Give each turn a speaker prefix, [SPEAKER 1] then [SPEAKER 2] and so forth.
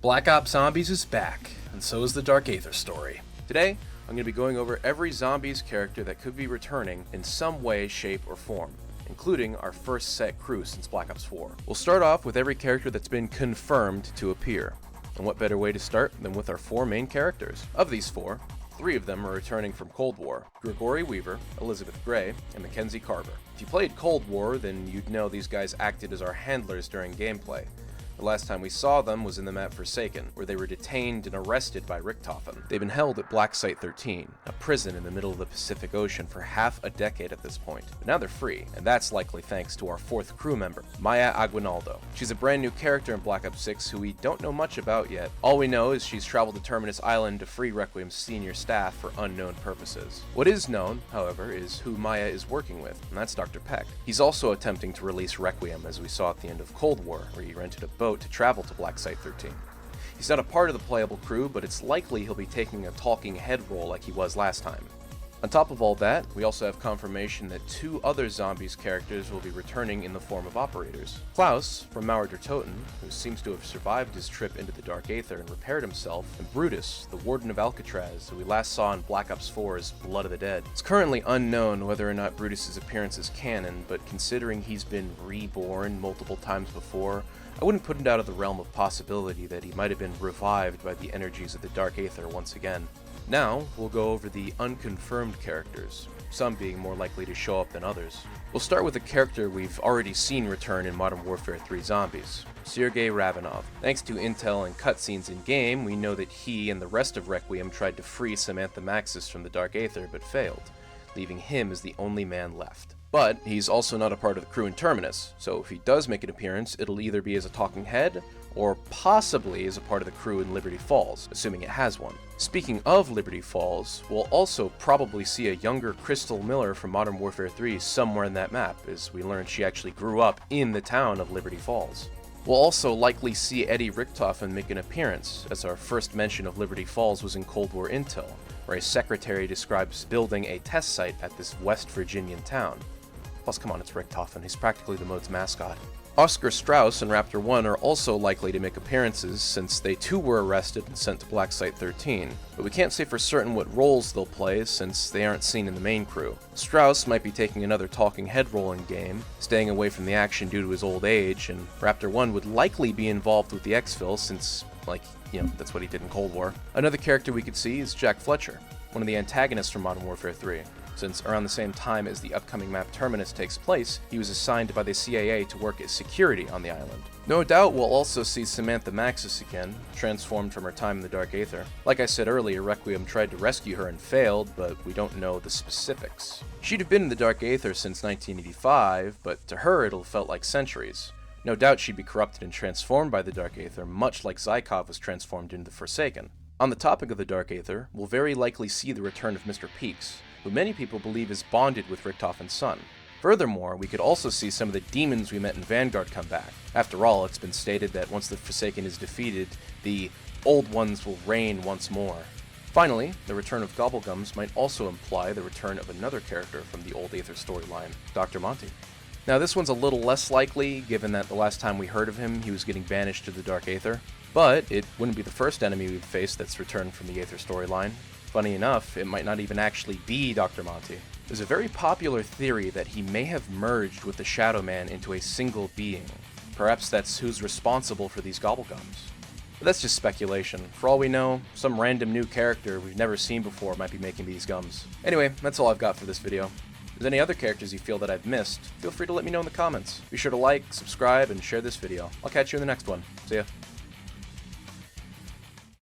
[SPEAKER 1] Black Ops Zombies is back, and so is the Dark Aether story. Today, I'm going to be going over every Zombies character that could be returning in some way, shape, or form, including our first set crew since Black Ops 4. We'll start off with every character that's been confirmed to appear. And what better way to start than with our four main characters? Of these four, three of them are returning from Cold War: Gregory Weaver, Elizabeth Gray, and Mackenzie Carver. If you played Cold War, then you'd know these guys acted as our handlers during gameplay. The last time we saw them was in the map Forsaken, where they were detained and arrested by Richthofen. They've been held at Black Site 13, a prison in the middle of the Pacific Ocean for half a decade at this point. But now they're free, and that's likely thanks to our fourth crew member, Maya Aguinaldo. She's a brand new character in Black Ops 6 who we don't know much about yet. All we know is she's traveled to Terminus Island to free Requiem's senior staff for unknown purposes. What is known, however, is who Maya is working with, and that's Dr. Peck. He's also attempting to release Requiem, as we saw at the end of Cold War, where he rented a boat to travel to Black Site 13. He's not a part of the playable crew, but it's likely he'll be taking a talking head role like he was last time. On top of all that, we also have confirmation that two other Zombies characters will be returning in the form of operators. Klaus, from Mauer der Toten, who seems to have survived his trip into the Dark Aether and repaired himself, and Brutus, the Warden of Alcatraz, who we last saw in Black Ops 4's Blood of the Dead. It's currently unknown whether or not Brutus's appearance is canon, but considering he's been reborn multiple times before, I wouldn't put it out of the realm of possibility that he might have been revived by the energies of the Dark Aether once again. Now, we'll go over the unconfirmed characters, some being more likely to show up than others. We'll start with a character we've already seen return in Modern Warfare 3 Zombies, Sergei Ravenov. Thanks to intel and cutscenes in-game, we know that he and the rest of Requiem tried to free Samantha Maxis from the Dark Aether but failed, leaving him as the only man left. But he's also not a part of the crew in Terminus, so if he does make an appearance, it'll either be as a talking head, or possibly as a part of the crew in Liberty Falls, assuming it has one. Speaking of Liberty Falls, we'll also probably see a younger Crystal Miller from Modern Warfare 3 somewhere in that map, as we learn she actually grew up in the town of Liberty Falls. We'll also likely see Eddie Richthofen make an appearance, as our first mention of Liberty Falls was in Cold War Intel, where a secretary describes building a test site at this West Virginian town. Plus, come on, it's Richthofen, he's practically the mode's mascot. Oscar Strauss and Raptor 1 are also likely to make appearances, since they too were arrested and sent to Black Site 13, but we can't say for certain what roles they'll play since they aren't seen in the main crew. Strauss might be taking another talking head role in-game, staying away from the action due to his old age, and Raptor 1 would likely be involved with the exfil since, that's what he did in Cold War. Another character we could see is Jack Fletcher, one of the antagonists from Modern Warfare 3. Since around the same time as the upcoming map Terminus takes place, he was assigned by the CIA to work as security on the island. No doubt we'll also see Samantha Maxis again, transformed from her time in the Dark Aether. Like I said earlier, Requiem tried to rescue her and failed, but we don't know the specifics. She'd have been in the Dark Aether since 1985, but to her it'll have felt like centuries. No doubt she'd be corrupted and transformed by the Dark Aether, much like Zykov was transformed into the Forsaken. On the topic of the Dark Aether, we'll very likely see the return of Mr. Peaks, who many people believe is bonded with Richthofen's son. Furthermore, we could also see some of the demons we met in Vanguard come back. After all, it's been stated that once the Forsaken is defeated, the Old Ones will reign once more. Finally, the return of Gobblegums might also imply the return of another character from the Old Aether storyline, Dr. Monty. Now this one's a little less likely, given that the last time we heard of him, he was getting banished to the Dark Aether, but it wouldn't be the first enemy we've faced that's returned from the Aether storyline. Funny enough, it might not even actually be Dr. Monty. There's a very popular theory that he may have merged with the Shadow Man into a single being. Perhaps that's who's responsible for these Gobblegums. But that's just speculation. For all we know, some random new character we've never seen before might be making these gums. Anyway, that's all I've got for this video. If there's any other characters you feel that I've missed, feel free to let me know in the comments. Be sure to like, subscribe, and share this video. I'll catch you in the next one. See ya.